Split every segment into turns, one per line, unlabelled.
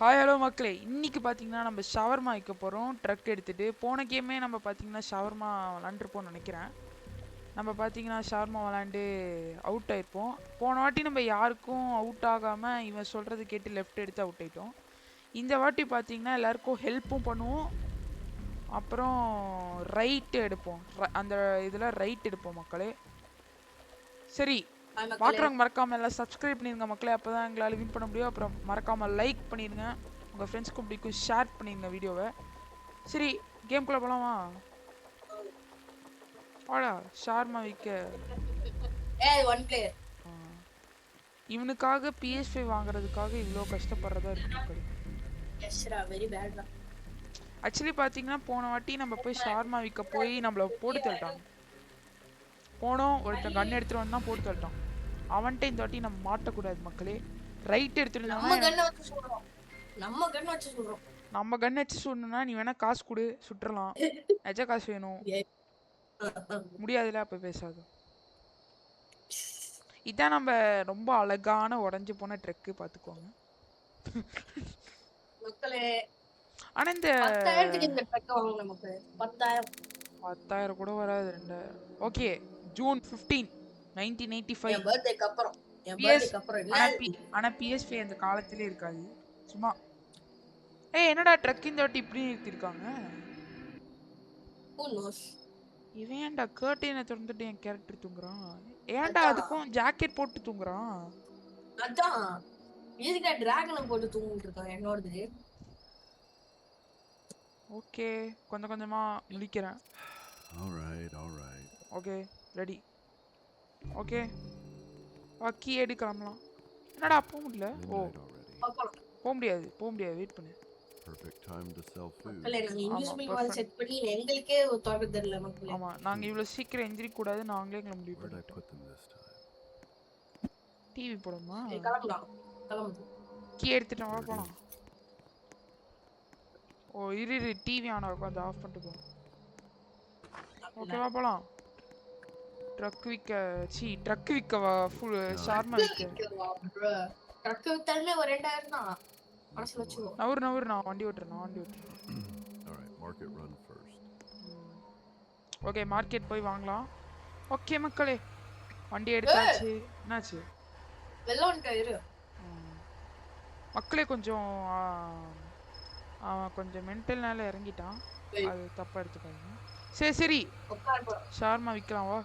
Hi hello மக்களே, இன்னைக்கு பார்த்தீங்கன்னா நம்ம ஷவர்மா வைக்க போகிறோம் ட்ரக் எடுத்துகிட்டு. போன கேமே நம்ம பார்த்தீங்கன்னா ஷவர்மா விளாண்டுருப்போம்னு நினைக்கிறேன். நம்ம பார்த்தீங்கன்னா ஷவர்மா விளாண்டு அவுட் ஆயிருப்போம். போன வாட்டி நம்ம யாருக்கும் அவுட் ஆகாமல் இவன் சொல்கிறது கேட்டு லெஃப்ட் எடுத்து அவுட் ஆயிட்டோம். இந்த வாட்டி பார்த்தீங்கன்னா எல்லாருக்கும் ஹெல்ப்பும் பண்ணுவோம், அப்புறம் ரைட்டு எடுப்போம். அந்த இதில் ரைட் எடுப்போம் மக்களே. சரி, பார்க்குறவங்க மறக்காமல் எல்லாம் சப்ஸ்கிரைப் பண்ணிடுங்க மக்களே, அப்போ தான் எங்களால் வின் பண்ண முடியும். அப்புறம் மறக்காமல் லைக் பண்ணிடுங்க, உங்கள் ஃப்ரெண்ட்ஸ்க்கும் பிடிக்கும் ஷேர் பண்ணிடுங்க வீடியோவை. சரி, கேம்குள்ளே போகலாமா? வாடா ஷார்மா விற்க. இவனுக்காக PS5 வாங்குறதுக்காக இவ்வளோ கஷ்டப்படுறதா இருக்கு மக்களே. ஆக்சுவலி பார்த்தீங்கன்னா போன வாட்டி நம்ம போய் ஷார்மா விற்க போய் நம்மளை போட்டு தள்ளிட்டாங்க. போனோம், ஒருத்தன் கன் எடுத்துகிட்டு வந்தான், போட்டு தள்ளிட்டான். அவன்கிட்ட இந்த வாட்டி நம்ம மாட்டக்கூடாது மக்களே. ரைட் எடுத்துட்டு
நம்ம கன்
வச்சு சுடணும்னா நீ வேணா காசு கொடு, சுட்டுறலாம். எஜ காசு வேணும். முடியாதுல, அப்ப பேசாது. இதான் நம்ம ரொம்ப அழகான உடஞ்சு போன ட்ரக்கு, பாத்துக்கோங்க ஆனா இந்த 10,000 கூட வராது, 2,000. Okay, June 15 1985. ஆனா PS5 அந்த காலத்திலே இருக்காது சும்மா. என்னடா ட்ரக் இந்த வாட்டி இப்படி நிறுத்திருக்காங்க? இவன் ஏன்டா கர்டைனை திறந்துட்டு என் கேரக்டர் தூங்குறான்? ஏன்டா அதுக்கும் ஜாக்கெட் போட்டு தூங்குறான்?
அதான் இதுக்கு டிராகனை போட்டு தூங்கிட்டு இருக்கான் என்னோடது.
ஓகே, கொஞ்சம் கொஞ்சமா முடிக்கிறேன்.
Alright.
Okay, ready. Okay, key எடுக்கலாம்லாம். என்னடா போக முடியல? ஓ, போக முடியாது, வெயிட் பண்ணு.
Perfect time to sell food.
ஆமா, நாங்க இவ்வளவு சீக்கிரம் எந்திரிக்க கூடாது, நாங்களே எங்களை முடிவு பண்ணிட்டோம். டிவி போடுமா? கீ எடுத்துட்டு வா, போலாம். ஓ இரு டிவி ஆன் ஆகும், அதை ஆஃப் பண்ணிட்டு போ. ஓகேவா, போலாம். ட்ரக் விற்கவா? ஃபுல் ஷார்மா விற்க. நவுறு நான் வண்டி ஓட்டுறேன். ஓகே, மார்க்கெட் போய் வாங்கலாம். ஓகே மக்களே, வண்டி எடுத்தாச்சு. என்னாச்சு மக்களே? கொஞ்சம் கொஞ்சம் மென்டல்னால இறங்கிட்டான், அது தப்பா எடுத்துக்காதீங்க. சரி, ஷார்மா விற்கலாம். வா,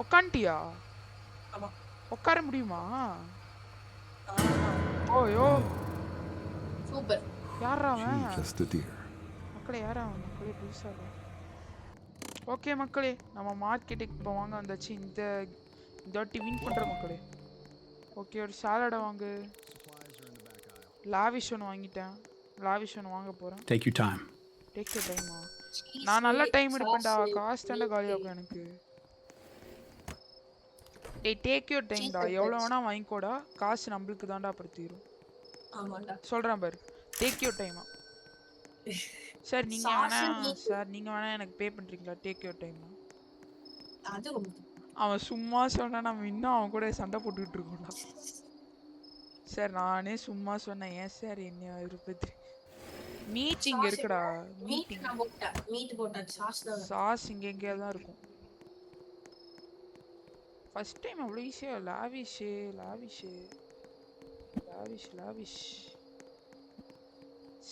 உக்காண்டியா? உட்கார முடியுமா? OYO,
super.
யாரா அவன்? மக்களே, யாரா அவன்? மக்களே, புதுசா. ஓகே மக்களே, நம்ம மார்க்கெட்டுக்கு இப்போ வாங்க வந்தாச்சு. இந்த வாட்டி வின் பண்ற மக்களே. ஓகே, ஒரு சாலடை வாங்கு. லாவிஷ் ஒன்று வாங்கிட்டேன். லாவிஷ் ஒன்று வாங்க போகிறேன்.
Take your time.
நான் நல்ல டைம் எடுப்பேன்டா, காசு தாண்டா காலியாகும் எனக்கு. டேக் யூர் டைம் டா, எவ்வளோ வேணா வாங்கிக்கோடா, காசு நம்மளுக்கு தாண்டா அப்புறம் தீரும். சொல்கிறேன் பாரு, டேக் யூர் டைமா. சார் நீங்க வேணா எனக்கு பே பண்றீங்களா? Take your time. அவன் சும்மா சொன்னா நம்ம இன்னும் அவன் கூட சண்டை போட்டுக்கிட்டு இருக்கோம்டா. சார் நானே சும்மா சொன்னேன், ஏன் சார் என்ன விருப்பத்து? மீட்டிங் இருக்குடா, மீட்டிங். சாஸ் இங்க எங்கேயா தான் இருக்கும். ஃபர்ஸ்ட் டைம் அவ்வளோ ஈஸியா லாவிஷ்.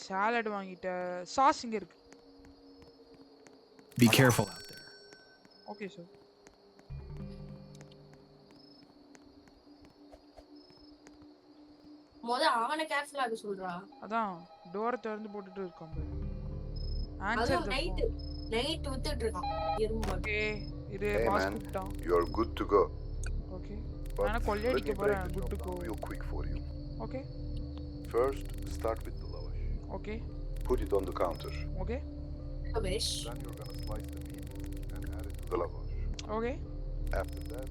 சாலட் வாங்கிட்ட, சாஸ் இங்க இருக்கு.
Be careful out there.
Okay sir.
அவனை கேர்ஃபுல்லா இருக்க சொல்றா.
அதான் டோரை திறந்து போட்டுட்டு இருக்கான் பாரு.
ஆன்சர் நைட் வித்துட்டு இருக்கான் எறும்பு.
ஓகே, இது பாஸ் கூப்பிட்டான்.
You are good to go.
Okay, நான் கொள்ளையடிக்க போறேன். Good to go.
Real quick for you.
Okay.
First, start with the lavash.
Okay.
Put it on the counter.
Okay.
Then you're gonna slice the meat and add it to the lavash.
Okay.
After that,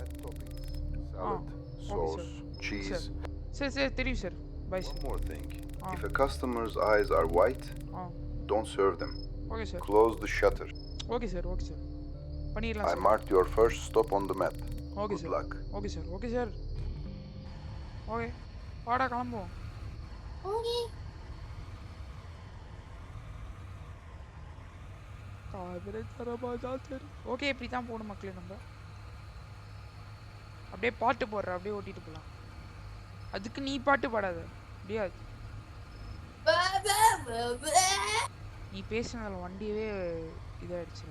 add toppings, salad, sauce, cheese.
Sir, தெரியும் sir. Bye sir.
One more thing. If a customer's eyes are white, don't serve them.
Okay sir.
Close the shutter.
Okay sir. பண்ணிரலாம்
I
sir.
marked your first stop on the map.
Okay
Good
sir.
luck.
Okay sir. Okay. வாடா கிளம்புவோம்.
Okay
okay இப்படி தான் போகணும் மக்களே. நம்ம அப்படியே பாட்டு போடுற அப்படியே ஓட்டிட்டு போகலாம். அதுக்கு நீ பாட்டு பாடாத முடியாது. நீ பேசுனதில் வண்டியவே இதாகிடுச்சு.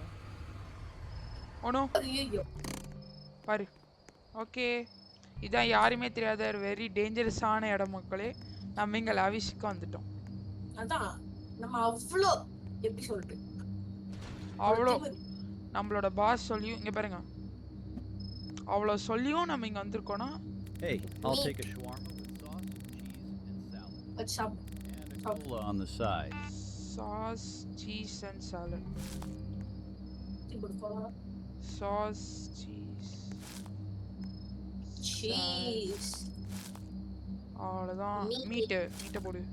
ஓனோ
ஐயோ
பாரு. ஓகே இதான் யாருமே தெரியாத ஒரு வெரி டேஞ்சரஸான இடம் மக்களே. நம்ம இங்கே லாவிஷ்க்கு வந்துட்டோம்.
அதான் நம்ம அவ்வளோ எப்படி சொல்றது
அவ்வளோ நம்மளோட பாஸ் சொல்லியும் இங்கே பாருங்க, அவ்வளோ சொல்லியும் நம்ம இங்கே வந்திருக்கோன்னா
Hey, I'll
Me.
take a shawarma with sauce, cheese, and salad.
வச்சு சாப்பிடு.
And a cola on the side.
Sauce cheese and salad.
இப்படி போலாம்.
சாஸ் சீஸ்
சீஸ்
அவ்வளோதான்.
Meat.
மீட்டை போடு.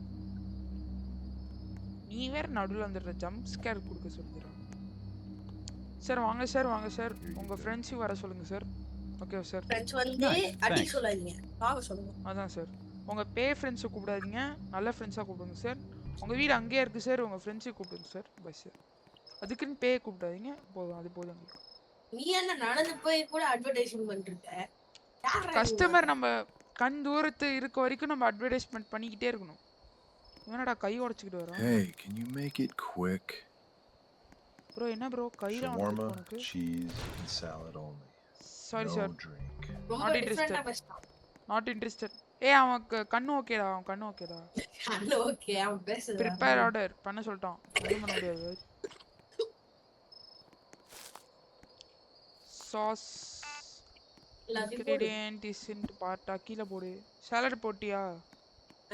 நீ வேற நடுவில் வந்துடுற ஜம்ப் ஸ்கேர் கொடுக்க சொல்லிடுறேன். சார் வாங்க சார், வாங்க சார், உங்கள் ஃப்ரெண்ட்ஸையும் வர சொல்லுங்கள் சார். Okay sir.
ஃப்ரெண்ட்ஸ் வந்து
Nice,
அடி
thanks.
சொல்லாதீங்க, வாங்க சொல்லுங்க.
அதான் சார், உங்கள் பே ஃப்ரெண்ட்ஸை கூப்பிடாதீங்க, நல்ல ஃப்ரெண்ட்ஸாக கூப்பிடுங்க சார். உங்கள் வீடு அங்கேயே இருக்குது சார், உங்கள் ஃப்ரெண்ட்ஸையும் கூப்பிடுங்க சார். பஸ் சார், அதுக்குன்னு பே கூப்பிடாதீங்க, போதும், அது போதும் எங்களுக்கு.
நீ என்ன நடந்து போய் கூட அட்வர்டைஸ்மெண்ட் பண்ணிருக்க? யார்ரா நீ?
கஸ்டமர் நம்ம கண் தூரத்து இருக்க வரைக்கும் நம்ம அட்வர்டைஸ்மெண்ட் பண்ணிக்கிட்டே இருக்கணும். என்னடா கை உடச்சிக்கிட்டு வரோம்
Hey, can you make it quick?
Bro? என்ன ப்ரோ கையில்
Shawarma,
உனக்கு?
cheese, and salad only.
Sorry
No
sir,
drink.
ரொம்ப
not
டிஃபரெண்டா
interested.
பேசுறான்.
Not interested. அவனுக்கு கண்ணு ஓகேடா, அவன் கண்ணு ஓகேடா.
அது ஓகே, அவன் பேசுறது.
ப்ரிப்பேர் ஆர்டர் பண்ண சொல்லிட்டான், ஒன்றும் பண்ண முடியாது. சாஸ்
எல்லாத்தையும் போடு.
இன்கிரீடியன்ட் இஸ்ன்ட் பாட்டா கீழே போடு. சாலட் போட்டியா?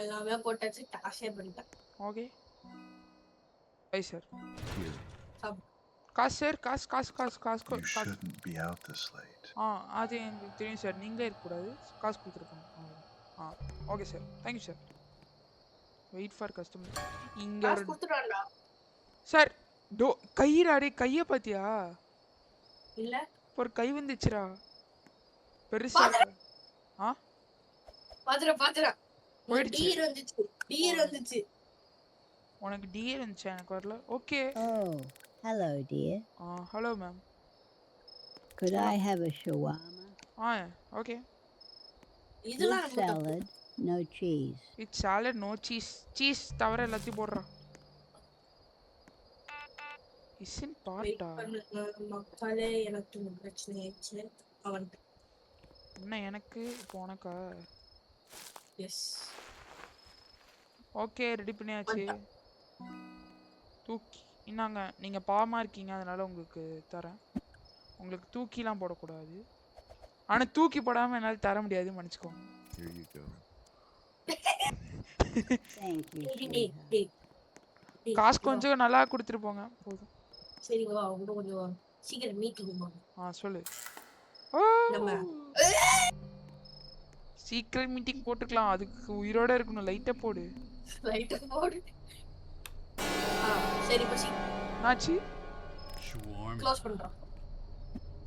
எல்லாமே போட்டாச்சு, டாஸே பண்ணிட்டேன்.
Okay bye sir.
Here.
சாப்பிடு.
காசு சார், காசு காசு காசு காசு
You
காசு.
shouldn't be out this late.
அது எனக்கு தெரியும் சார், நீங்களே இருக்கக்கூடாது, காசு கொடுத்துருக்கோம். Okay sir, thank you sir. Wait for customer. இங்கே
காசு
ஒரு
கொடுத்துடுவான்டா.
சார் கையிடாடே, கையை பார்த்தியா?
இல்ல
ஒரு கை வந்துச்சுரா பெருசா.
பாத்துற
போயிடுச்சு.
டீர் வந்துச்சு, டீர் வந்துச்சு.
உனக்கு டிஏ இருந்துச்சா? எனக்கு வரல. Okay.
Oh, hello, dear.
Hello ma'am.
Could I have a shawarma?
Okay.
இதெல்லாம்
With
நம்ம தப்பு.
salad, no cheese.
With salad no cheese. Cheese தவிர எல்லாத்தையும் போடுறான். இஸ்ன்
வெயிட்
பாட்டா
பண்ணுங்க மக்களே, எனக்கு ஒரு பிரச்சனை ஆயிடுச்சு. அவன்
என்ன எனக்கு இப்போ உனக்கா?
எஸ்
ஓகே ரெடி பண்ணியாச்சு. தூக்கி இன்னாங்க, நீங்கள் பாவமாக இருக்கீங்க அதனால உங்களுக்கு தரேன். உங்களுக்கு தூக்கிலாம் போடக்கூடாது, ஆனால் தூக்கி போடாமல் என்னால் தர முடியாது, மன்னிச்சுக்கோங்க.
Here you go.
Thank you,
டேய்
sweetheart.
டேய் டேய்
காசு கொஞ்சம் நல்லா கொடுத்துட்டு போங்க போதும்.
சரி வா, உங்க கொஞ்சம் சீக்கிரம் மீட்டிங் போங்க.
சொல்லு.
நம்ம
சீக்கிரம் மீட்டிங் போட்டுக்கலாம், அதுக்கு உயிரோட இருக்கணும். லைட்டை போடு.
லைட் போடு. சரி பசி
ஆச்சு.
Shawarma.
க்ளோஸ் பண்றோம்.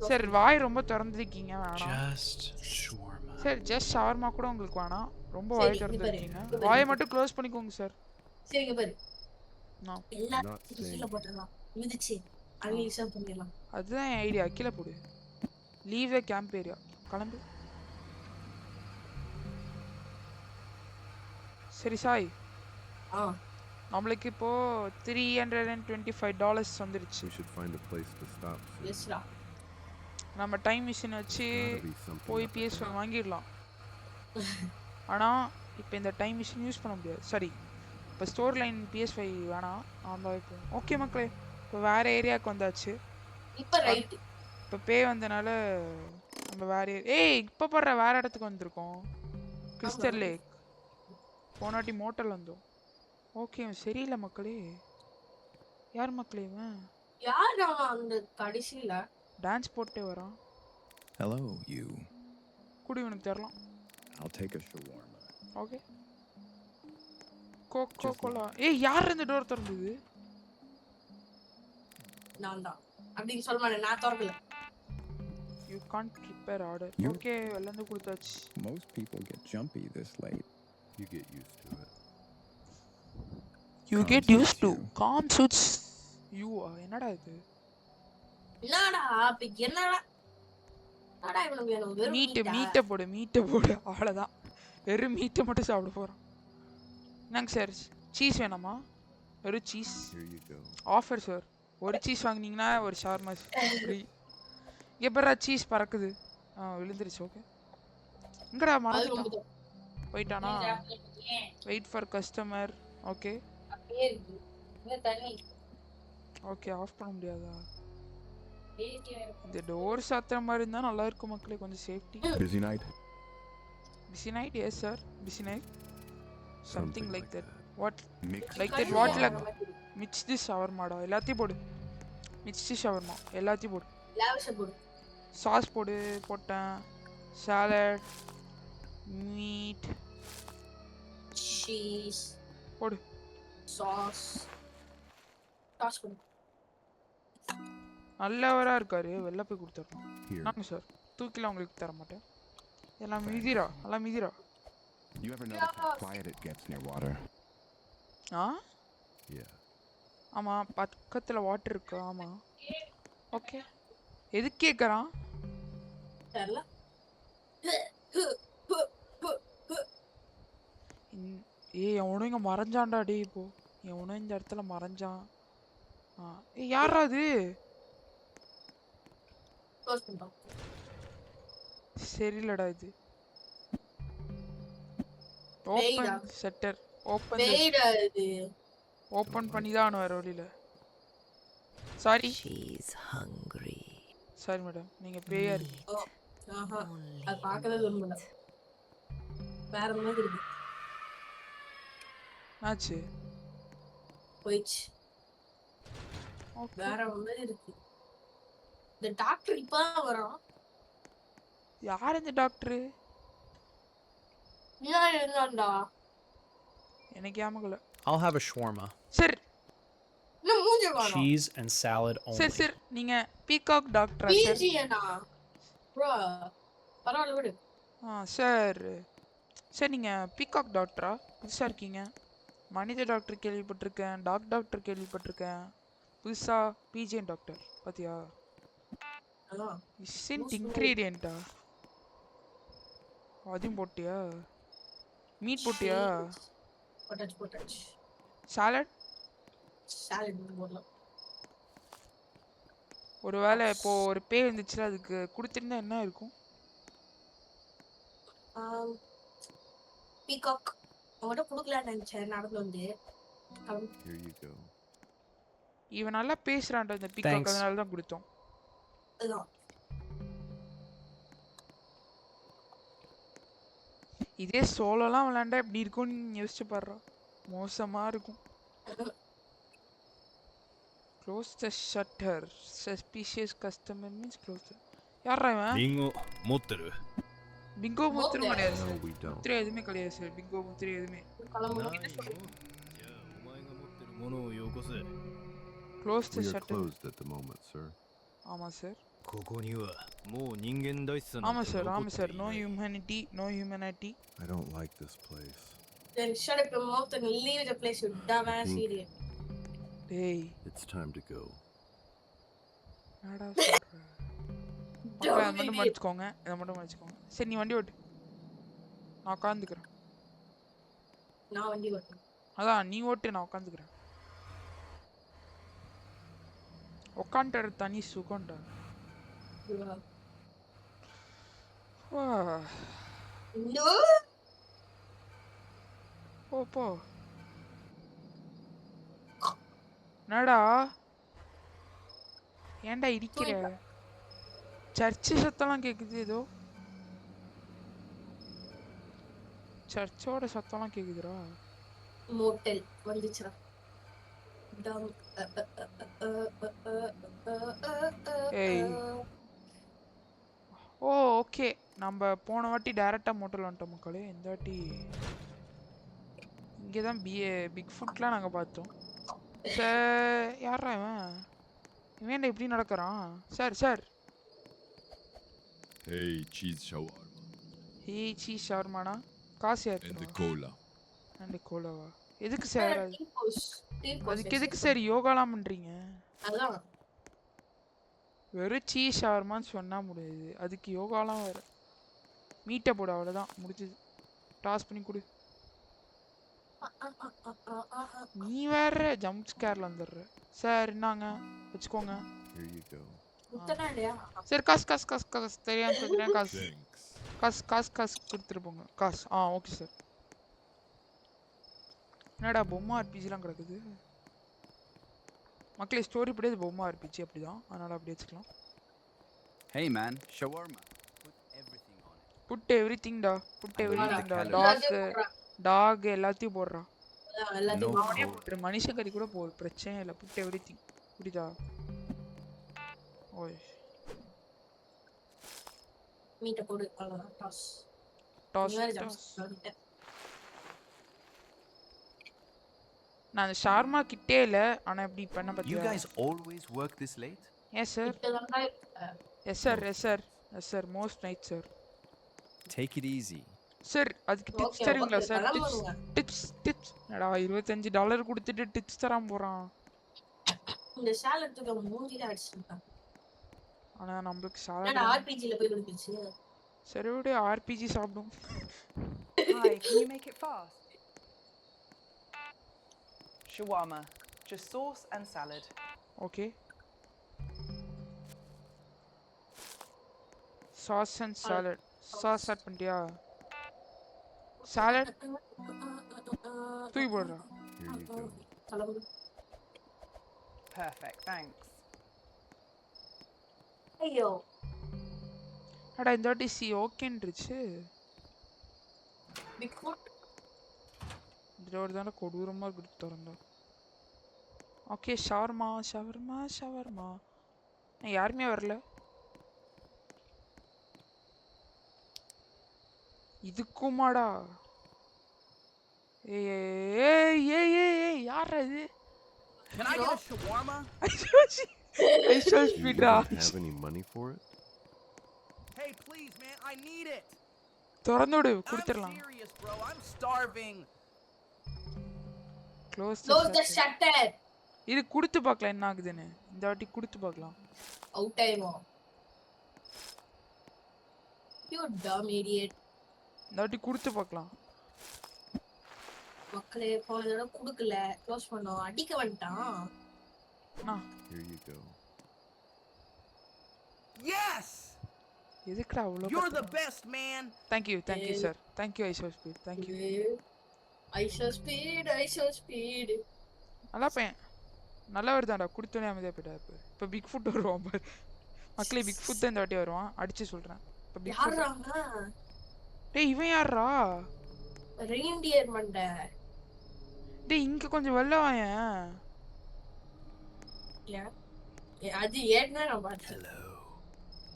சரி வாய் ரொம்ப திறந்துருக்கீங்க, வேணாம்.
Just shawarma.
சரி ஜஸ்ட் ஷவர்மா கூட உங்களுக்கு வேணாம், ரொம்ப
சரி,
வாய்
இங்க பாரு,
திறந்துருக்கீங்க.
இங்க பாரு.
வாயை மட்டும் க்ளோஸ் பண்ணிக்கோங்க சார்.
சரிங்க பாரு,
நான்
எல்லாம்
Not saying.
கீழே போட்டுடலாம், மிதிச்சு அன்லிஷா பண்ணிடலாம்.
அதுதான் என் ஐடியா. கீழே போடு. லீவ் த கேம்ப் ஏரியா. கிளம்பு. சரி சாய்,
ஆ
நம்மளுக்கு இப்போ $325 வந்துருச்சு.
We should find a place to stop soon.
எஸ்ரா.
நம்ம டைம் மிஷின் வச்சு
Gotta be something
போய்
up
PS
ahead.
வாங்கிடலாம். ஆனால் இப்போ இந்த டைம் மிஷின் யூஸ் பண்ண முடியாது. சரி இப்போ ஸ்டோர் லைன் PS5 வேணாம், அந்த இப்போ ஓகே மக்களே. இப்போ வேறு ஏரியாவுக்கு வந்தாச்சு.
இப்ப ரைட்.
இப்போ பே வந்தனால நம்ம வேறு இப்போ போடுற வேறு இடத்துக்கு வந்திருக்கோம். கிறிஸ்டல் லேக். போனாட்டி மோட்டல் வந்தோம். ஓகே சரியில்லை மக்களே. யார் மக்களே இவன்?
யார் அவன் அந்த கடைசியில?
டான்ஸ் போட்டே வரான்.
Hello, you.
குடி உனக்கு தரலாம்.
I'll take a shawarma.
Okay. Coca. யார் இந்த டோர் திறந்தது?
நான் தான் அப்படின்னு சொல்ல மாட்டேன், நான் திறக்கல.
You can't prepare order.
You-
okay வெளிலேருந்து கொடுத்தாச்சு.
Most people get jumpy this late.
You get used to it.
You
Calm
get
suits
use to
you.
Com shoots you. என்னடா இது?
என்னடா அப்ப என்னடா என்னடா இவனுக்கு வேணும் வெறும்
மீட்டை போடு அவ்வளோதான். வெறும் மீட்டை மட்டும் சாப்பிட போகிறோம். என்னங்க சார் சீஸ் வேணாமா? வெறும் cheese
Here you go.
Offer sir. ஒரு சீஸ் வாங்கினீங்கன்னா ஒரு ஷவர்மா ஃப்ரீ. எப்பரா சீஸ் பறக்குது? விழுந்துருச்சு. ஓகே எங்கடா
அது
மறந்துட்டான்?
ரொம்ப
போயிட்டானா? Wait for customer. ஓகே
அப்படியே இருக்கு இந்த தண்ணி
ஓகே ஆஃப் பண்ண முடியாதா?
ஏசி வேற
இந்த டோர் சாத்துற மாதிரி இருந்தால் நல்லா இருக்கும் மக்களே, கொஞ்சம் safety.
Busy night?
Busy night? Yes sir busy night. Something like that. What
Mixed
like that? What like mixed ஷவர்மாடா? எல்லாத்தையும் போடு. மிக்ஸ்டு ஷவர்மா எல்லாத்தையும் போடு.
லாவிஷா போடு
சாஸ் போட்டேன். சாலட் மீட்
சீஸ்
போடு.
சாஸ் போடு
நல்லவராக இருக்காரு, வெளில போய் கொடுத்துட்றோம்.
Here.
நாங்க சார் தூக்கிலாம் உங்களுக்கு தர மாட்டேன். எல்லாம் மிதிரா.
You ever notice how quiet it gets near water?
Yeah.
ஆமாம் பக்கத்தில் வாட்டர் இருக்கு. ஆமாம் ஓகே எதுக்கு கேட்குறான்?
தெரியல
எவனும் இங்கே மறைஞ்சான்டா டே. இப்போ எவனும் இந்த இடத்துல மறைஞ்சான். யாரா அது?
க்ளோஸ் பண்ணிட்டோம்
சரியில்லடா இது.
வெயிடா.
ஓப்பன் செட்டர்.
வெயிடா இது
ஓப்பன் பண்ணி தான் வேற வழியில. Sorry
She's hungry.
Sorry madam, நீங்கள் பேயா இருக்கு.
ஆஹா அது பார்க்கவே விரும்பல. வேற மாதிரி இருக்கு
ஆச்சு
போயிடுச்சு.
ஓகே
வேற மாதிரி இருக்கு. இந்த டாக்டர் இப்பதான் வரான்.
யார் இந்த டாக்டரு?
முன்னாடி இருந்தான்டா.
எனக்கு ஞாபகம்.
I'll have a shawarma.
Sir
இன்னும் மூஞ்சி காணோம்.
Cheese and salad only.
Sir நீங்கள் பீகாக் டாக்டரா சார்?
பிஜினா ப்ரோ பரவாயில்ல விடு.
சார் நீங்கள் பீகாக் டாக்டரா? புதுசாக இருக்கீங்க. மனித டாக்டர் கேள்விப்பட்டிருக்கேன், டாக்டர் கேள்விப்பட்டிருக்கேன். புதுசாக பிஜிஎன் டாக்டர் பார்த்தியா?
அதான்
இன்ஸ்டன்ட் இன்க்ரீடியண்ட்டா? அதையும் போட்டியா? மீட் போட்டியா?
போட்டாச்சு
சாலட்
சாலட் போடலாம்.
ஒரு வேளை இப்போது ஒரு பே வந்துச்சுல, அதுக்கு கொடுத்துருந்தா என்ன இருக்கும்?
பீகாக் அவங்கள்ட்ட கொடுக்கலான்னு நினைச்சேன். நடந்து வந்து
Here you go.
இவன் நல்லா பேசுகிறான்டா இந்த பீகாக்,
Thanks.
அதனால தான் கொடுத்தோம்.
அதுதான்
இதே சோலோலாம் விளையாண்டா எப்படி இருக்கும்னு யோசிச்சு பாடுறா. மோசமாக இருக்கும். Close the shutter. Suspicious customer means close. யாரா இவன்?
リンゴ持ってる
பிங்கோ முத்திரம் கிடையாது
No,
சார்.
we don't.
முத்திரை எதுவுமே கிடையாது சார். பிங்கோ முத்திரை எதுவுமே.
ないの
கிளம்பணும்.
じゃあお前が持ってるものをよこせ
close the
We are
shutter.
closed at the moment, sir.
ஆமாம் சார்.
ここにはもう人間らしさなん
ஆமாம்
て
சார்
残
ஆமாம்
って
sir.
い
no
ない
humanity, no humanity.
I don't like this place.
Then shut up your mouth and leave the place, you dumbass idiot.
டேய்
It's time to go.
என்னடா சொல்ற? மக்களே அதை மட்டும் மடிச்சுக்கோங்க, இதை மட்டும் மடிச்சுக்கோங்க. சரி நீ வண்டி ஓட்டு, நான் உட்காந்துக்கிறேன்.
நான் வண்டி ஓட்டுறேன்.
அதான் நீ ஓட்டு, நான் உட்காந்துக்கிறேன். உட்காந்துட்டு தனி சுகம்டா.
No.
போ போ. என்னடா ஏன்டா இடிக்கிற? சர்ச்சு சத்தம்லாம் கேக்குது. ஏதோ சர்ச்சோட சத்தம்லாம் கேக்குதுடா.
மோட்டல் வந்துச்சுடா. டம்
ஏய் ஓ ஓகே, நம்ம போன வாட்டி டைரெக்டாக மோட்டல் வந்துட்டோம் மக்களே. இந்த வாட்டி இங்கே தான் பிக் ஃபுட்லாம் நாங்கள் பார்த்தோம். சார் யாரா இவன்? இவன் எப்படி நடக்கிறான்? Sir sir.
Hey, cheese shawarma
ஹே சீஸ் ஷவர்மானா? காசு
and
ஏற்றுவா
cola.
அண்ட் கோலாவா? எதுக்கு சார்?
டீ
அதுக்கு எதுக்கு சார் யோகாலாம் பண்ணுறீங்க?
அதான்
வெறும் சீஸ் ஷவர்மான்னு சொன்னா முடியுது, அதுக்கு யோகாலாம் வேற. மீட்டை போடு, அவ்வளோதான் முடிஞ்சது. டாஸ் பண்ணி கொடு. நீ வேற ஜம்ப் ஸ்கேர்ல வந்துடுற. சார் என்னங்க வச்சுக்கோங்க.
Here you go.
சரி காசு தெரியாம சொல்றேன். காசு கொடுத்துட்டு போங்க. காசு ஓகே சார். என்னடா பொம்மை ஆர்பிஜிலாம் கிடக்குது மக்களே. ஸ்டோரி படியாது பொம்மை ஆர்பிஜி அப்படிதான், அதனால அப்படி வச்சுக்கலாம்.
Hey man, shawarma.
Put everything டா. டாக் எல்லாத்தையும் போடுறா. அவனே போட்டுரு, மனுஷன் கறி கூட போடு, பிரச்சனை இல்லை. புட் எவ்ரிதிங் புரியுதா? ஓய்
மீட்ட போடு, அவ்வளவுதான். டாஸ்
நான் ஷார்மா கிட்டே இல்ல, ஆனா இப்படி பண்ண
You
பத்தியா?
guys always work this late?
Yes sir. Yes sir, most night sir.
Take it easy.
Sir அதுக்கு டிப்ஸ் தருவீங்களா சார்? டிப்ஸ் என்னடா $25 கொடுத்துட்டு டிப்ஸ் தராம போறான்.
இந்த சாலட்டுக்கு மூஞ்சில அடிச்சிட்டான்.
ஆனா நமக்கு சாலட்
ஆர்பிஜி ல போய் குடிச்சு.
சரி விடு, ஆர்பிஜி சாப்பிடும்.
Hi, can you make it fast? Shawarma, just sauce and salad.
Okay. Sauce and salad. Sauce add பண்ணியா? Salad. தூக்கி போடுறா.
Here you go.
Perfect, thanks.
ஐயோ
அட இந்த வாட்டி சி ஓகேன்றுச்சு.
பிக் ஃபுட்
இதுல ஒரு தான கொடூரமா இருக்கு தரங்க. Okay shawarma. யாருமே வரல. இதுக்குமாடா? ஏய் யாரா இது?
Can I get a shawarma?
I shall speed
Do you even have any money for it?
Hey, please, man, I need it.
திறந்து விடு,
I'm
கொடுத்துடலாம்.
serious, bro. I'm starving.
Close
the shutter.
இது கொடுத்து பார்க்கலாம் என்ன ஆகுதுன்னு. இந்த வாட்டி கொடுத்து பார்க்கலாம்.
அவுட் ஆயிமோ. You dumb idiot.
இந்த வாட்டி கொடுத்து பார்க்கலாம்.
மக்களே போனதோட குடுக்கல, க்ளோஸ் பண்ணோம், அடிக்க வந்துட்டான்.
Here you go.
Yes.
எதுக்குடா அவ்வளவு?
You're the best, man.
Thank you sir. Thank you I shall speed. Thank you.
I shall speed.
நல்லா பையன். நல்லா வருதாடா, குடுத்தனே அமைதியா போய்டா. இப்போ பிக் ஃபுட் வருவான் பாரு. மக்களே பிக் ஃபுட் தான் இந்த வாட்டி வருவான், அடிச்சு சொல்றேன். இப்போ பிக் ஃபுட்.
யாரா?
டேய் இவன் யாரா?
ரெயின்டியர் மண்ட.
டேய் இங்க கொஞ்சம் வெல்ல வாயேன்.
அது ஏன்னா நான் பார்த்தேன்.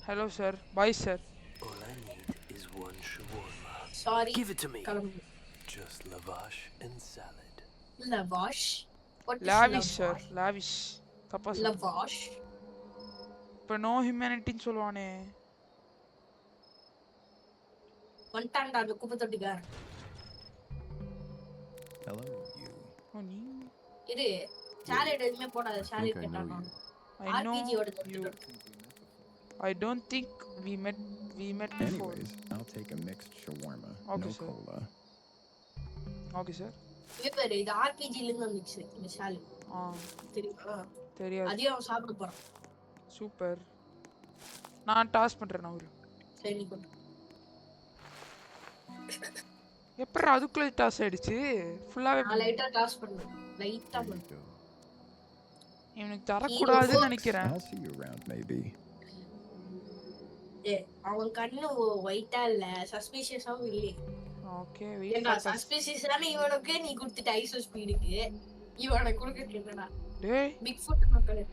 Hello sir. Bye sir.
All I need is one shawarma.
Sorry.
Give it to me.
கிளம்பு.
Just lavash and salad.
Lavash? What is
Lavish sir.
lavash?
Lavish. தப்பா சொல்ற.
Lavash?
இப்போ நோ ஹியூமனிட்டின்னு சொல்லுவானே.
வந்துட்டான்டா அந்த குப்பை தொட்டிக்காரன்.
Hello, you.
ஓ நீ.
இரு, சாலட் எதுவுமே போடாத, சாலட்
I know
கேட்டானா.
you.
I know
RPG ஓட
you. I don't think we met before.
Anyways, I'll take a mixed shawarma.
Okay,
No
sir.
cola.
Okay sir.
Paper இது RPG ல இருந்து வந்துச்சு இந்த சாலட். தெரியுமா?
தெரியாது.
அதையும் அவன் சாப்பிட போறான்.
சூப்பர். நான் டாஸ் பண்றேன் அவரு.
சரி நீ கொண்டு.
எப்பறா அதுக்குள்ள டாஸ் ஆயிடுச்சு? ஃபுல்லாவே
நான் லைட்டா டாஸ் பண்ணேன். லைட்டா
Here you
பண்ணேன்.
go.
இவனுக்கு தர கூடாதுன்னு நினைக்கிறேன்.
I'll see you around, maybe.
அவன் கண்ணு ஒயிட்டா இல்ல, சஸ்பிஷியஸாவும் இல்ல.
ஓகே
ஏன்டா சஸ்பிஷியஸான இவனுக்கு நீ கொடுத்துட்ட ஐசோ ஸ்பீடுக்கு, இவனை கொடுக்க என்னடா?
டேய்
பிக் ஃபுட் மக்களே.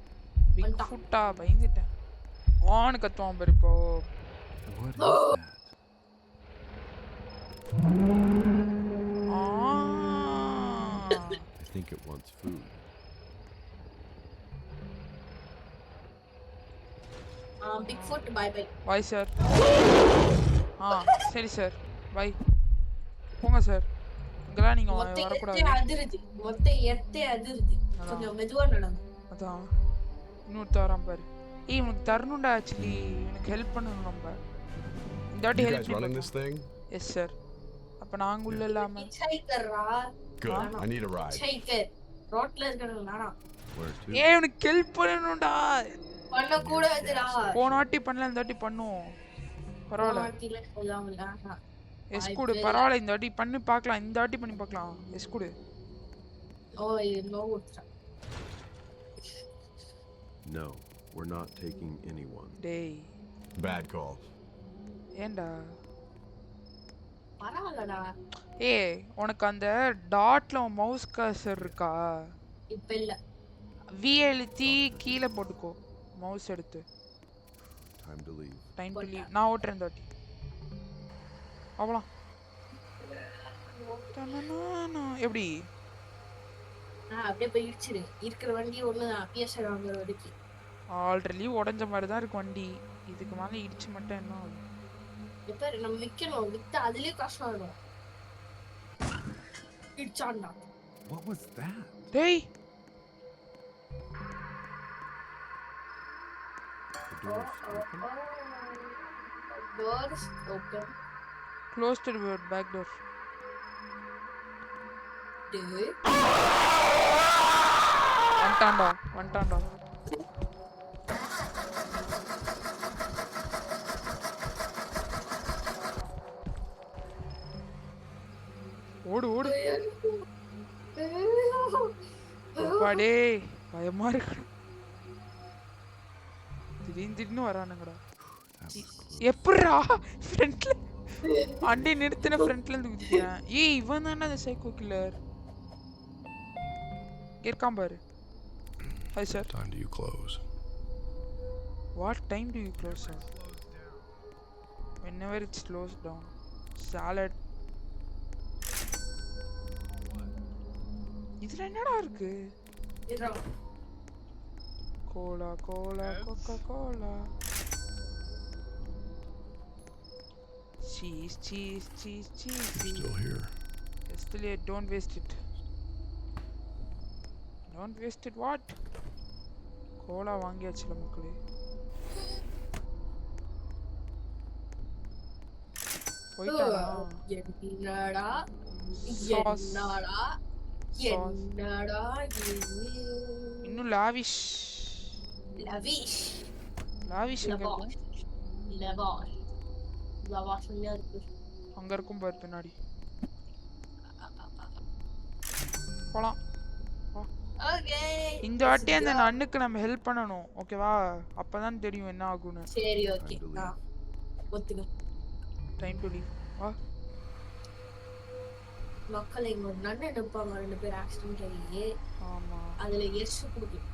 பிக் ஃபுட்டா பயந்துட்டேன். ஆன் கத்துவான் பாரு இப்போ.
What is that? I think it wants food.
Big food bye bye.
Bye sir. சரி சார். பை. போங்க சார். இங்கலாம் நீங்க வரக்கூடாது.
மொத்த எத்தே அதிருது. கொஞ்சம் மெதுவா நடந்து.
அதான். இன்னொருத்த வரான் பாரு. ஏய் உனக்கு தரணும்டா ஆக்சுவலி எனக்கு ஹெல்ப் பண்ணணும் நம்ம இந்த வாட்டி
You
help
guys running this thing?
Yes sir அப்ப நாங்க உள்ள இல்லாம
ஹிட்ச்ஹைக்கர்ரா
Good. I need a ride.
ஹிட்ச்ஹைக்கர் ரோட்ல இருக்கறவங்க நானா
Where to?
ஏய் உனக்கு ஹெல்ப் பண்ணணும்டா
பண்ண கூடாதுடா
போன வாட்டி பண்ணல இந்த வாட்டி பண்ணுவோம் பரவாயில்ல
மாட்டில சொல்லாமல
எஸ் குடு பரவாயில்ல இந்த வாட்டி பண்ணி பார்க்கலாம் இந்த வாட்டி பண்ணி பார்க்கலாம் எஸ் குடு
ஓ நோ உட்ரா
No, we're not taking anyone.
டேய்
Bad call.
ஏண்டா
பரவாயில்லடா
ஏய் உனக்கு அந்த டாட்ல மவுஸ் கர்சர் இருக்கா
இப்ப இல்ல
வி அழுத்தி கீழே போட்டுக்கோ மவுஸ் எடுத்து
Time to leave.
Time to leave நான் ஓட்டுறேன் இந்த வாட்டி அவ்வளோதான் எப்படி
அப்படியே போய் இடிச்சிரு இருக்கிற வண்டி ஒண்ணுதான் பிஎஸ்ஆர் வாங்குற வரைக்கும்
ஆல்ரெடி உடஞ்ச மாதிரி தான் இருக்கு வண்டி இதுக்கு மேலே இடிச்சு மட்டும் என்ன ஆகும்
இப்ப நம்ம விக்கணும் வித்து அதுலயே கஷ்டம் வரும் இடிச்சாண்டா
What was that?
டேய்
The door's open.
doors open
close to back door
டேய்
வந்துட்டான்டா ஓடு அப்பாடே பயமா இருக்கு திடீர்னு வரானுங்கடா எப்படிடா ஃப்ரண்ட்ல அண்டி நிறுத்தின ஃப்ரண்ட்ல இருந்து குதிக்கிறேன் ஏய் இவன் தானே அந்த சைக்கோ கில்லர் இருக்கான் பாரு hi sir
Time do you close?
What time do you close sir? Whenever it's closed down. Salad. இதுல என்னடா இருக்கு
இதோ
cola coca cola cheese
Still here.
still here don't waste it what cola வாங்கியாச்சுல மக்களே போய்ட்டானா
என்னடா
இன்னும் லாவிஷ் அங்க இருக்கும் பாரு பின்னாடி போலாம் இந்த வாட்டி அந்த அண்ணுக்கு நம்ம ஹெல்ப் பண்ணணும் ஓகேவா அப்பதான் தெரியும் என்ன ஆகும்னு
சரி ஓகே ஒத்துங்க
டைம் டு லீவ் வா
மக்கள் இங்க ஒரு நன்னு நிப்பாங்க ரெண்டு பேர் ஆக்சிடென்ட் ஆகி
ஆமா
அதுல எஸ் கொடுக்கும்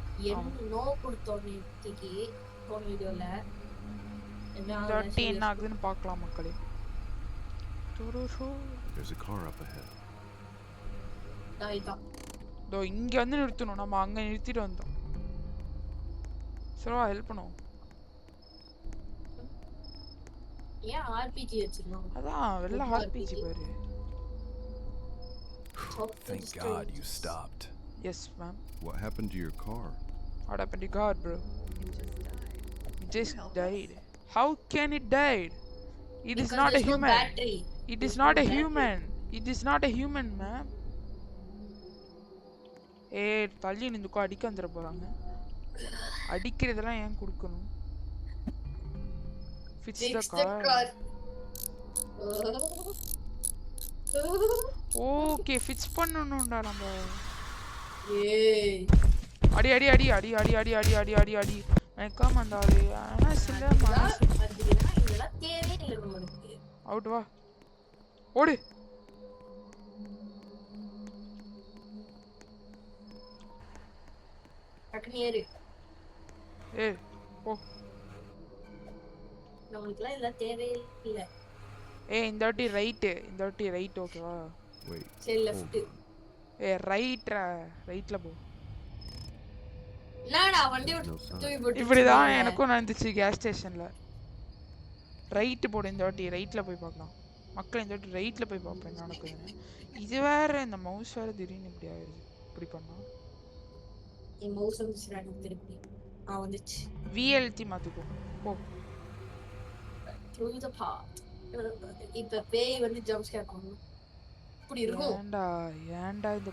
நோ கொடுத்தோன்னு இன்னைக்கு போன வீடியோல
இந்த வாட்டி என்ன ஆகுதுன்னு பார்க்கலாம் மக்களே
There's a car up ahead.
தோ இங்க வந்து நிறுத்தணும் நம்ம அங்க நிறுத்திட்டு வந்தோம் சரவா ஹெல்ப் பண்ணுவோம்
ஏன் ஆர்பிஜி வச்சிருக்கோம்
அதான் வெள்ள ஆர்பிஜி பாரு
Thank God you stopped.
Yes ma'am.
What happened to your car?
What happened to God bro? It just died. How can it die? It is not a human. It is not a human. It is not a human ma'am. தள்ளி நிந்துக்கோ அடிக்க வந்துட போறாங்க அடிக்கிறதெல்லாம் ஏன் கொடுக்கணும் fix the car okay fix பண்ணனும்டா நம்ம
ஏய்
அடி அடி அடி அடி அடி அடி அடி அடி அடி அடி மேக்கம் வந்தாலே ஆனா சில மனசு
இதெல்லாம் தேவே இல்ல நமக்கு
அவுட் வா ஓடு
டக்னியர்
ஏய் போ
நமக்குலாம் இதெல்லாம் தேவே இல்ல
ஏய் இந்த வாட்டி ரைட் ஓகேவா
Wait.
சரி லெஃப்ட்
ஏய் ரைட்ல போ
நானா வண்டி தூக்கி போட்டு
இப்படிதான் எனக்கும் நடந்துச்சு கேஸ் ஸ்டேஷன்ல ரைட் போடு இந்த வாட்டி ரைட்ல போய் பார்க்கலாம் மக்கள் இந்த வாட்டி ரைட்ல போய் பார்ப்பேன் நடக்குதுன்னு இது வேற இந்த மவுஸ் வேற திடீர்னு இப்படி ஆயிடுது இப்படி பண்ணா
மவுஸ் வந்துச்சுடா திருப்பி வந்துச்சு.
VLT மாத்திக்கோ. போ.
Through the path. இப்ப பேய் வந்து ஜம்ப் ஸ்கேர் பண்ணும். இப்படி இருக்கும்.
ஏன்டா இந்த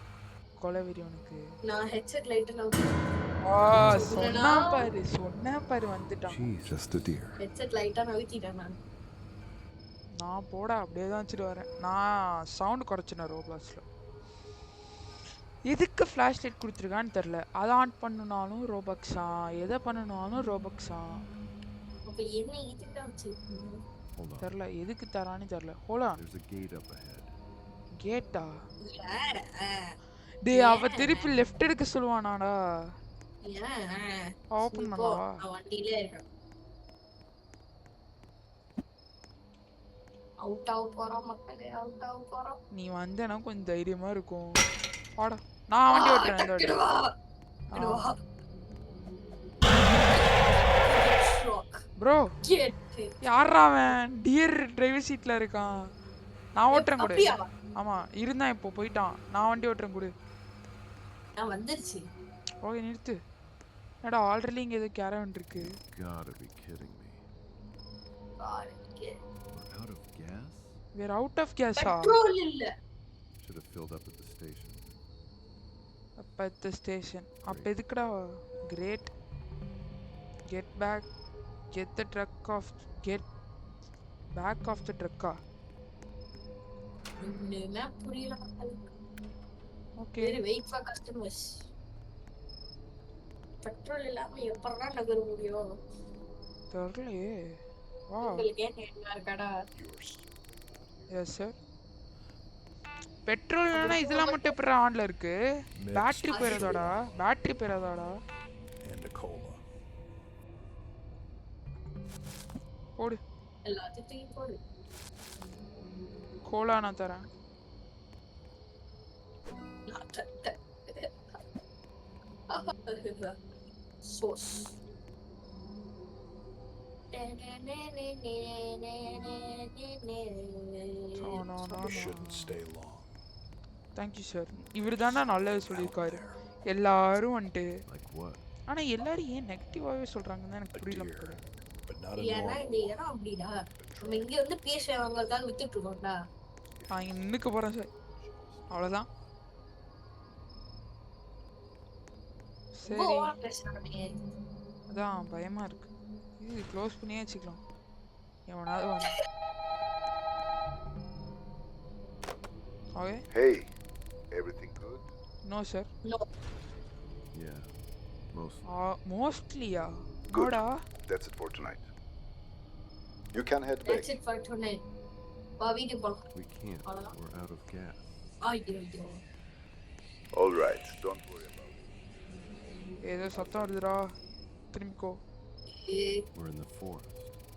கொலவெறி உனக்கு?
நான் ஹெட்செட் லைட் நான்
சொன்னா பாரு வந்துட்டான்.
Just a deer.
ஹெட்செட் லைட்டா நவுத்திட்டேன்
நான் போடா அப்படியே தான் வச்சுட்டு வரேன். நான் சவுண்ட் குறைச்சினேன் ரோப்ளாக்ஸ்ல. எதுக்கு ஃப்ளாஷ் லைட் கொடுத்துருக்கான்னு தெரில. அதை ஆன் பண்ணனாலும் ரோபக்ஸா, எதை பண்ணனாலும் ரோபக்ஸா.
அப்ப என்ன இதுதான் வச்சிருக்கீங்க?
தெரில எதுக்கு தரான்னு தெரில. ஹோலா
There's a gate up ahead.
கேட்டா? டேய் அவ திருப்பி லெஃப்ட் எடுக்க சொல்வானாடா. ஓபன் பண்ணவா?
வண்டியிலே இருக்கேன். அவுட் போறோம் மக்களே, அவுட் போறோம்.
நீ வந்தேனா கொஞ்சம் தைரியமா இருக்கும். வாடா நான் வண்டி ஓட்டுறேன் இந்த வாட்டி. ப்ரோ யாரா அவன் டியர் டிரைவர் சீட்ல இருக்கான். நான் ஓட்டுறேன் கூட. ஆமா இருந்தான் இப்போ போயிட்டான். நான் வண்டி ஓட்டுறேன் கூட.
நான் வந்துருச்சு.
ஓகே நிறுத்து. என்னடா ஆல்ரெடி இங்க ஏதோ கேரவன் இருக்கு.
Gotta be kidding me. We're out of gas?
We're out of gas.
Petrol இல்ல.
Should have filled up at the station.
Up at the station. அப்ப எதுக்குடா? Great. Get back. Get the truck off. Get back of the truck.
என்ன புரியல மக்களே.
Okay.
Wait for customers. Petrol இல்லாம எப்பறா நகர முடியும்?
தெரியலையே. வா.
உங்களுக்கு என்ன இருக்கடா?
Yes sir. பெட்ரோல்னா இதெல்லாம் மட்டும் எப்பற ஆன்ல இருக்கு? பேட்டரி பேரதாடா? பேட்டரி பேரதாடா?
And a cola.
போடு.
எல்லாத்தையும் போடு.
கோலா நான் தரேன்.
Sauce.
Shouldn't stay long.
Thank you sir. இவர்தான்டா நல்லது சொல்லிருக்காரு. எல்லாரும் வந்து
Like what?
ஆனா எல்லாரும் ஏன் நெகட்டிவாவே சொல்றாங்கன்னு எனக்கு புரியல மக்களே.
ஏன்னா இந்த இடம் அப்படிடா. நம்ம இங்க வந்து பேசுறவங்களுக்காக வித்துட்டு இருக்கோம்டா.
நான் இங்க நின்னுக்க போறேன் சார். அவ்வளவுதான். சரி. அதான் பயமா இருக்கு. இது க்ளோஸ் பண்ணியே வச்சுக்கலாம். எவனாவது வந்து. Okay.
Hey, everything good?
No sir.
No.
Yeah. Mostly.
Mostly yeah.
Good.
Goda.
That's it for tonight. You can head back.
That's it for tonight.
We can't. We're out of gas.
ஐயோ.
All right, don't worry about it.
ஏதோ சத்தம் வருதுடா. திரும்பிக்கோ.
We're in the forest.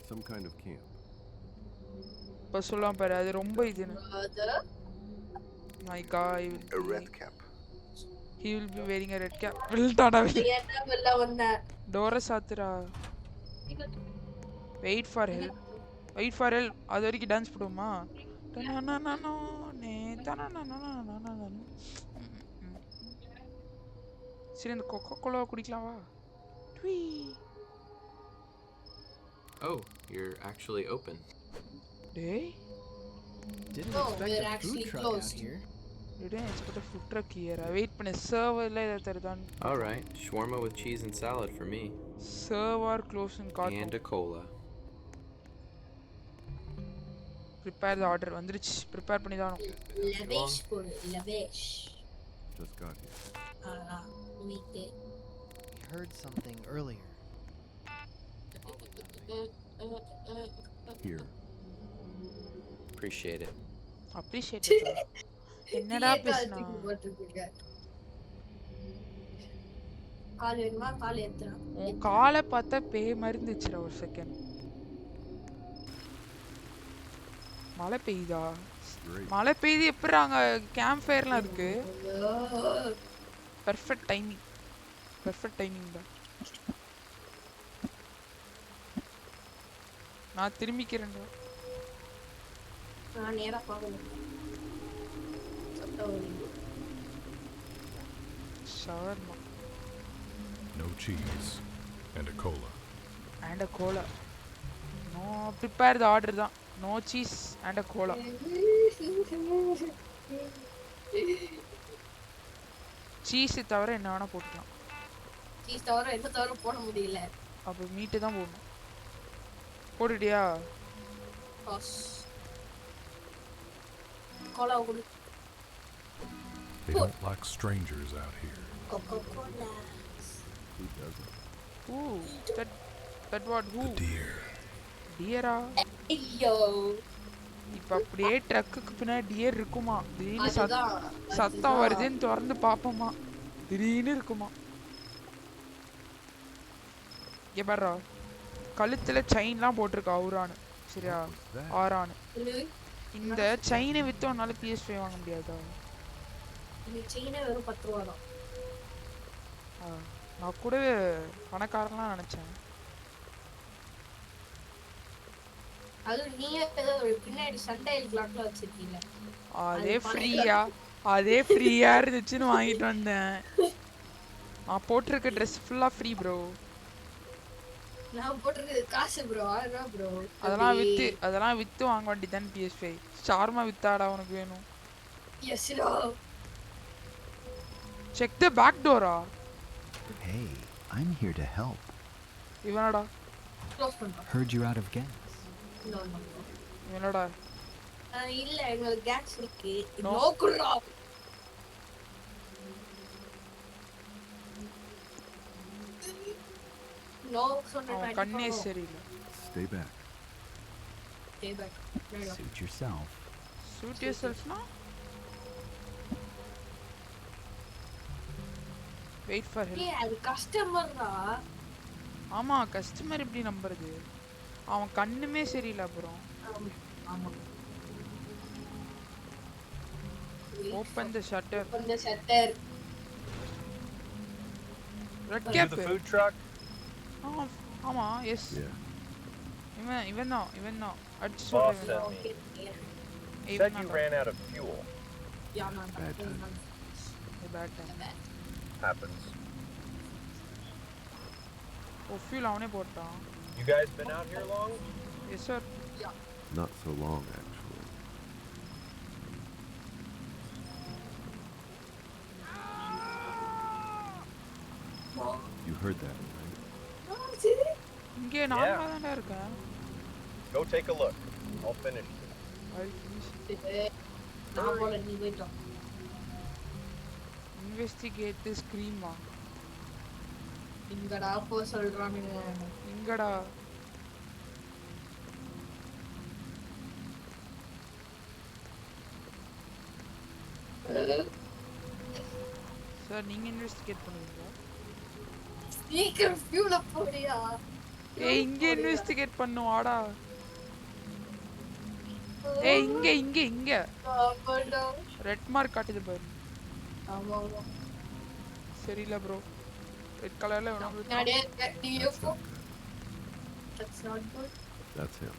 Some kind of camp.
இப்ப சொல்லலாம் பாரு அது ரொம்ப இதுன்னு. My guy.
A red cap.
He will be wearing a red cap. வில்டாடா.
என்ன வெல்ல வந்த?
டோர சாத்துடா. Wait for help. Wait for help. அது வரைக்கும் டான்ஸ் போடுமா? சரி இந்த கொக்கோ கோலா குடிக்கலாம் வா.
Oh, you're actually open.
Hey?
Didn't expect a food truck out here.
Didn't expect a food truck here. Wait பண்ணு server ல இத தரதான்.
All right, shawarma with cheese and salad for me.
Server close and cart.
And a cola.
Prepare the order. வந்துருச்சு. Prepare பண்ணி தானோ.
Lavish போடு. Lavish.
Just got here.
Meet it.
We heard something earlier.
Here.
Appreciate it.
Appreciate it. என்னடா பேசுனா?
கால் வேணுமா? கால் ஏத்துறா.
உன் காலை பார்த்தா பேய் மாதிரி இருந்துச்சுடா ஒரு செகண்ட். மழை பெய்யுதா? மழை பெய்யுது எப்படி அங்க கேம்ப் ஃபயர்லாம் இருக்கு? Perfect timing. பெர்ஃபெக்ட் டைமிங் தான். நான் திரும்பிக்கிறேன்டா.
நான் நேரா போறேன்.
Shawarma.
No cheese. And a cola.
And a cola. No, prepare the order தான். No cheese and a cola. Cheese தவிர என்ன வேணா போட்டுக்கலாம்.
சீஸ் தவிர என்ன தவிர போட முடியல.
அப்ப மீட் தான் போடணும். போடுடியா?
பாஸ். கோலா குடு.
They don't like strangers out here.
Coca-Cola.
Who doesn't?
Ooh, that what who?
The deer.
Deera?
ஐயோ.
இப்ப அப்படியே ட்ரக்குக்கு பின்னாடி டியர் இருக்குமா? திடீர்னு சத்தம் வருதுன்னு திறந்து பாப்போமா? திடீர்னு இருக்குமா? இங்க பாரு, கழுத்துல செயின்லாம் போட்டிருக்கா ஊரானு. சரியா? ஆரானு. இந்த செயினை வித்து உன்னால PS5 வாங்க முடியாதா?
இந்த செயினே வெறும் 10 ரூபாய் தான்.
நான் கூட பணக்காரன்லாம் நினைச்சேன்.
அது நீயே ஏதோ பின்னாடி சண்டைல் கிளாக்ல வச்சிருக்கீங்க.
அதே ஃப்ரீயா இருந்துச்சுன்னு வாங்கிட்டு வந்தேன். நான் போட்டிருக்க Dress ஃபுல்லா ஃப்ரீ bro.
நான் போட்டிருக்கிறது காசு bro. 1000 ரூபாய் bro.
அதெல்லாம் வித்து வாங்க வேண்டியதான் PS5. ஷார்மா வித்தாடா உனக்கு வேணும்?
Yes bro.
Check the back door.
Hey, I'm here to help.
இவனடா?
க்ளோஸ் பண்ணு.
Heard you're out of gas.
No.
இவனடா?
இல்ல எனக்கு கேஸ் இருக்கு. நோ குறா. நோ சொன்னா
கண்ணே சரியில்லை.
Stay back.
Stay back.
Suit yourself.
Suit yourself na? Wait for help.
ஏய் அது கஸ்டமர்டா.
ஆமா கஸ்டமர் எப்படி நம்புறது? அவன் கண்ணுமே சரியில்லை அப்புறம்.
ஆமா.
Open the shutter.
Open the shutter.
Red cap.
The food truck?
ஆமா, yes.
Yeah.
Even now. அடிச்சு
Boss
சொல்றேன்.
sent me. Said you ran out of fuel.
Yeah, man.
Bad time.
Bad time.
Happens.
fuel அவனே போட்டான்.
You guys been out here long?
Yes sir.
Yeah.
Not so long actually. You heard that, right?
இங்கே நார்மலா தான்டா இருக்கேன்.
Go take a look. I'll finish it.
நான் போல நீ போய்டா.
Investigate this scream.
இங்கடா போ சொல்றானுங்க.
இங்கடா. சார் நீங்க இன்வெஸ்டிகேட் பண்ணுவீங்களா?
சீக்கிரம் ஃபியூல போடியா.
ஏய் இங்க இன்வெஸ்டிகேட் பண்ணு வாடா. ஏய் இங்க.
ஆமாடா.
ரெட் மார்க் காட்டுது பாரு.
ஆமா.
சரியில்லை ப்ரோ. ரெட் கலர்ல வேணும்.
That's not good.
That's him.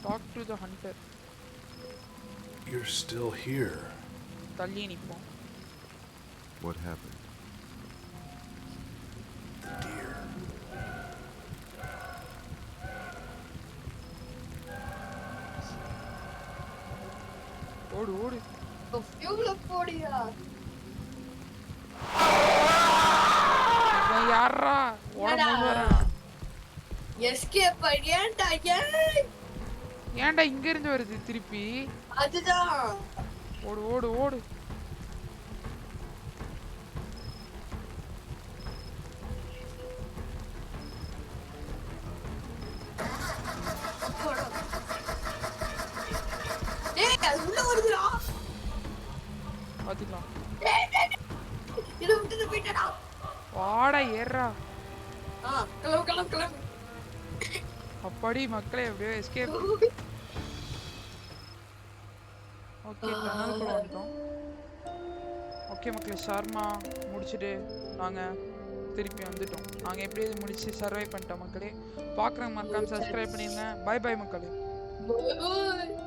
Talk to the hunter.
You're still here.
தள்ளி நிப்போம்.
What happened?
The deer.
ஓடு.
ஃபியூல போடியா.
யாரா ஓட போறா?
எஸ்கேப் பண்ணியாண்டா.
ஏன்டா இங்க இருந்து வருது திருப்பி?
அதுதான்.
ஓடு.
அது உள்ள வருதுடா.
பாத்துக்கலாம்.
இத விட்டு போய்டா.
வாடா ஏறா.
கிளம்பு.
அப்பாடி மக்களே அப்படியே எஸ்கேப். ஓகே டனலுக்குள்ள வந்துட்டோம். ஓகே மக்களே ஷார்மா முடிச்சிட்டு நாங்க திருப்பி வந்துட்டோம். நாங்க எப்படியாவது முடிச்சு சர்வை பண்ணிட்டோம் மக்களே. பார்க்குறவங்க மறக்காம சப்ஸ்கிரைப் பண்ணிருங்க. பை மக்களே.
Bye.